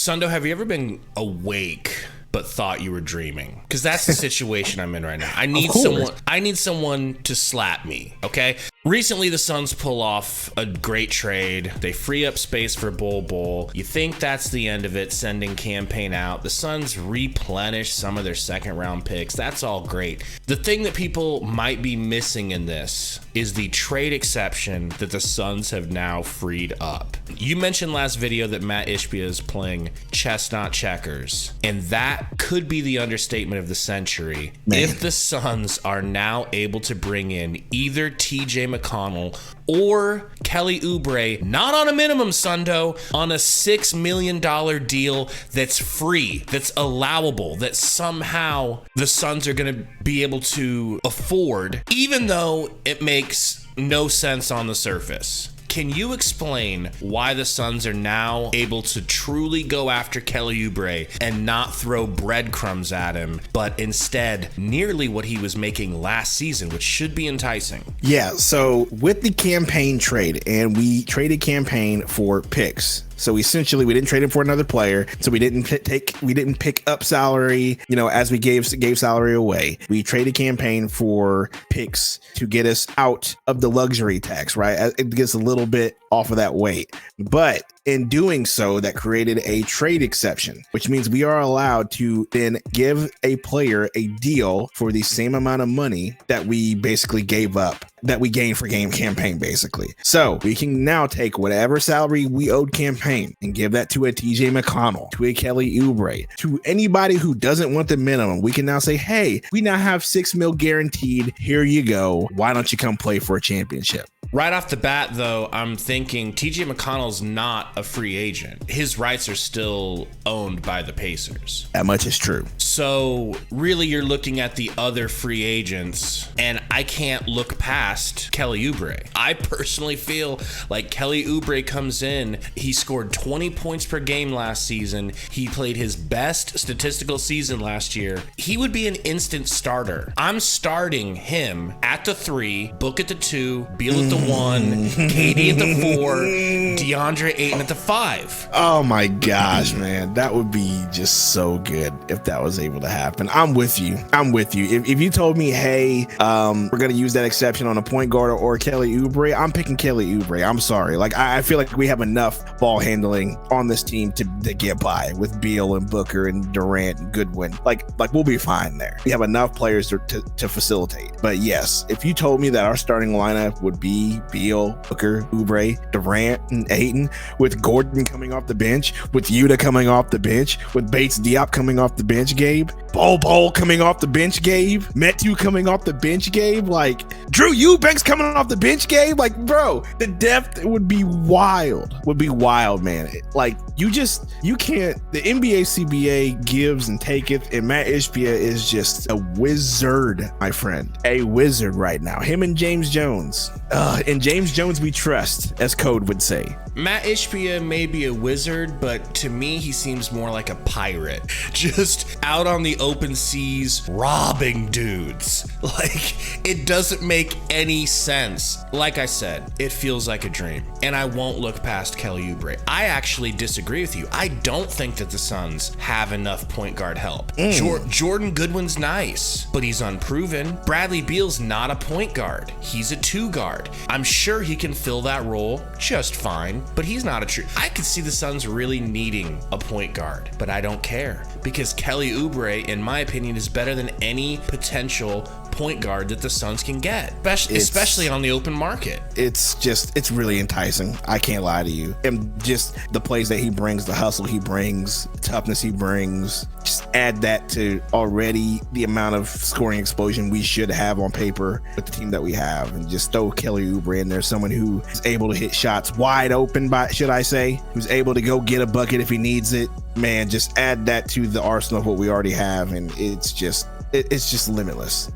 Sundo, have you ever been awake but thought you were dreaming? Because that's the situation I'm in right now. I need someone to slap me, okay? Recently, the Suns pull off a great trade. They free up space for Bol. You think that's the end of it, sending Cam Payne out. The Suns replenish some of their second-round picks. That's all great. The thing that people might be missing in this is the trade exception that the Suns have now freed up. You mentioned last video that Matt Ishbia is playing chess, not checkers, and that could be the understatement of the century. Man. If the Suns are now able to bring in either TJ McConnell or Kelly Oubre, not on a minimum, Sundo, on a $6 million deal that's free, that's allowable, that somehow the Suns are going to be able to afford, even though it makes no sense on the surface. Can you explain why the Suns are now able to truly go after Kelly Oubre and not throw breadcrumbs at him, but instead nearly what he was making last season, which should be enticing? Yeah, so with the Cam Payne trade, and we traded Cam Payne for picks. So essentially, we didn't trade him for another player. So we didn't pick up salary, as we gave salary away. We traded Cam Payne for picks to get us out of the luxury tax, right? It gets a little bit off of that weight. But in doing so, that created a trade exception, which means we are allowed to then give a player a deal for the same amount of money that we basically gave up, that we gained for Cam Payne, basically. So we can now take whatever salary we owed Cam Payne and give that to a TJ McConnell, to a Kelly Oubre, to anybody who doesn't want the minimum. We can now say, hey, we now have $6 million guaranteed. Here you go. Why don't you come play for a championship? Right off the bat, though, I'm thinking TJ McConnell's not a free agent. His rights are still owned by the Pacers. That much is true. So really, you're looking at the other free agents, and I can't look past Kelly Oubre. I personally feel like Kelly Oubre comes in. He scored 20 points per game last season. He played his best statistical season last year. He would be an instant starter. I'm starting him at the 3, Book at the 2, Beal at the 1, KD at the 4, DeAndre Ayton at the 5. Oh my gosh, man. That would be just so good if that was able to happen. I'm with you. If you told me, hey, we're going to use that exception on a point guard or Kelly Oubre, I'm picking Kelly Oubre. I'm sorry. Like, I feel like we have enough ball handling on this team to get by with Beal and Booker and Durant and Goodwin. Like we'll be fine there. We have enough players to facilitate. But yes, if you told me that our starting lineup would be Beal, Booker, Oubre, Durant, and Ayton, with Gordon coming off the bench, with Yuta coming off the bench, with Bates Diop coming off the bench, Gabe, Bol coming off the bench, Gabe, Metu coming off the bench, Gabe, like Drew Eubanks coming off the bench, Gabe, like, bro, the depth would be wild, man. Like, you can't, the NBA CBA gives and taketh, and Matt Ishbia is just a wizard, my friend, a wizard right now. Him and James Jones, and James Jones we trust, as Code would say. Matt Ishbia may be a wizard, but to me, he seems more like a pirate, just out on the open seas, robbing dudes. Like, it doesn't make any sense. Like I said, it feels like a dream, and I won't look past Kelly Oubre. I actually disagree with you. I don't think that the Suns have enough point guard help. Jordan Goodwin's nice, but he's unproven. Bradley Beal's not a point guard. He's a 2 guard. I'm sure he can fill that role just fine, but he's not a true. I could see the Suns really needing a point guard, but I don't care, because Kelly Oubre, in my opinion, is better than any potential point guard that the Suns can get, especially on the open market. It's really enticing. I can't lie to you. And just the plays that he brings, the hustle he brings, the toughness he brings, just add that to already the amount of scoring explosion we should have on paper with the team that we have, and just throw Kelly Oubre in there, someone who is able to hit shots wide open, who's able to go get a bucket if he needs it. Man, just add that to the arsenal of what we already have, and it's just it's just limitless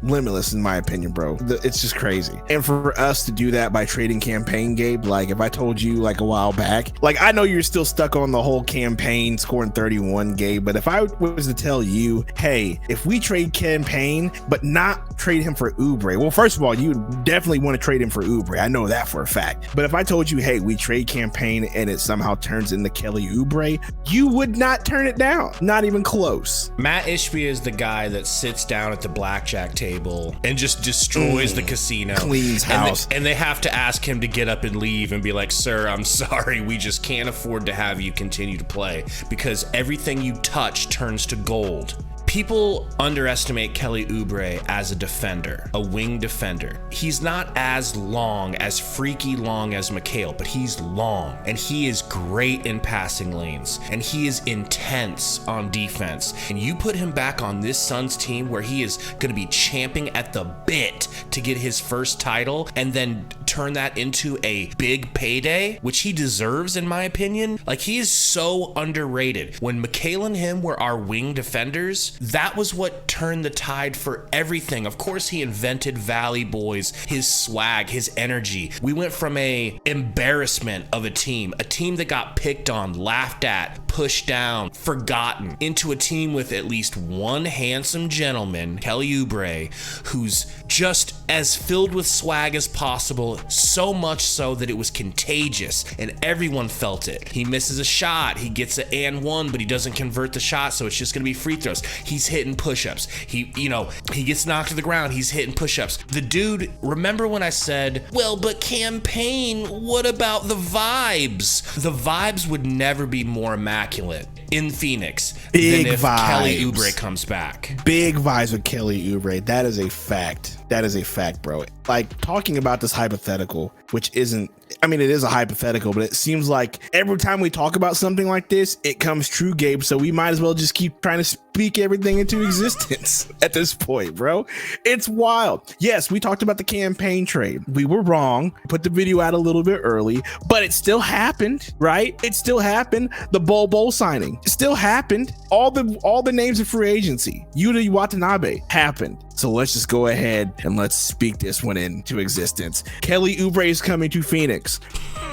in my opinion, bro. It's just crazy. And for us to do that by trading Cam Payne, Gabe, like if I told you like a while back, like I know you're still stuck on the whole Cam Payne scoring 31, Gabe, but if I was to tell you, hey, if we trade Cam Payne but not trade him for Oubre, well, first of all, you would definitely want to trade him for Oubre. I know that for a fact. But if I told you, hey, we trade Cam Payne and it somehow turns into Kelly Oubre, you would not turn it down. Not even close. Matt Ishbia is the guy that sits down at the blackjack table and just destroys the casino, cleans house, and they have to ask him to get up and leave and be like, sir, I'm sorry, we just can't afford to have you continue to play because everything you touch turns to gold. People underestimate Kelly Oubre as a defender, a wing defender. He's not as long, as freaky long as Mikal, but he's long and he is great in passing lanes and he is intense on defense. And you put him back on this Suns team where he is going to be champing at the bit to get his first title and then turn that into a big payday, which he deserves in my opinion. Like he is so underrated. When Mikal and him were our wing defenders, that was what turned the tide for everything. Of course, he invented Valley Boys, his swag, his energy. We went from a embarrassment of a team that got picked on, laughed at, pushed down, forgotten, into a team with at least one handsome gentleman, Kelly Oubre, who's just as filled with swag as possible, so much so that it was contagious and everyone felt it. He misses a shot, he gets an and one, but he doesn't convert the shot, so it's just gonna be free throws. He's hitting push-ups. He gets knocked to the ground, he's hitting push-ups. The dude, remember when I said, well, but Cam Payne, what about the vibes? The vibes would never be more immaculate in Phoenix than if Kelly Oubre comes back. Big vibes with Kelly Oubre. That is a fact. That is a fact, bro. Like talking about this hypothetical, which isn't, I mean, it is a hypothetical, but it seems like every time we talk about something like this, it comes true, Gabe. So we might as well just keep trying to speak everything into existence at this point, bro. It's wild. Yes, we talked about the Cam Payne trade. We were wrong. Put the video out a little bit early, but it still happened, right? It still happened. The Bol signing still happened. All the names of free agency, Yuta Watanabe happened. So let's just go ahead and let's speak this one into existence. Kelly Oubre is coming to Phoenix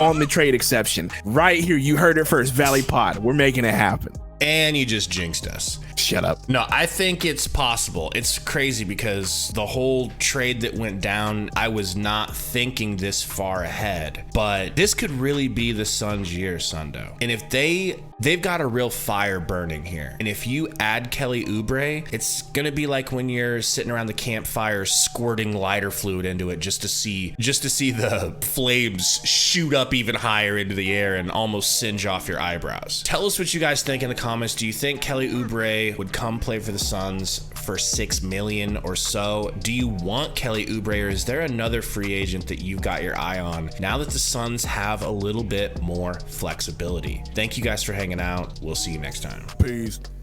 on the trade exception. Right here, you heard it first, Valley Pod. We're making it happen. And you just jinxed us. Shut up. No, I think it's possible. It's crazy because the whole trade that went down, I was not thinking this far ahead. But this could really be the Suns' year, Sundo. And if they've got a real fire burning here. And if you add Kelly Oubre, it's going to be like when you're sitting around the campfire squirting lighter fluid into it just to see the flames shoot up even higher into the air and almost singe off your eyebrows. Tell us what you guys think in the comments. Do you think Kelly Oubre would come play for the Suns for $6 million or so? Do you want Kelly Oubre, or is there another free agent that you've got your eye on now that the Suns have a little bit more flexibility? Thank you guys for hanging out. We'll see you next time. Peace.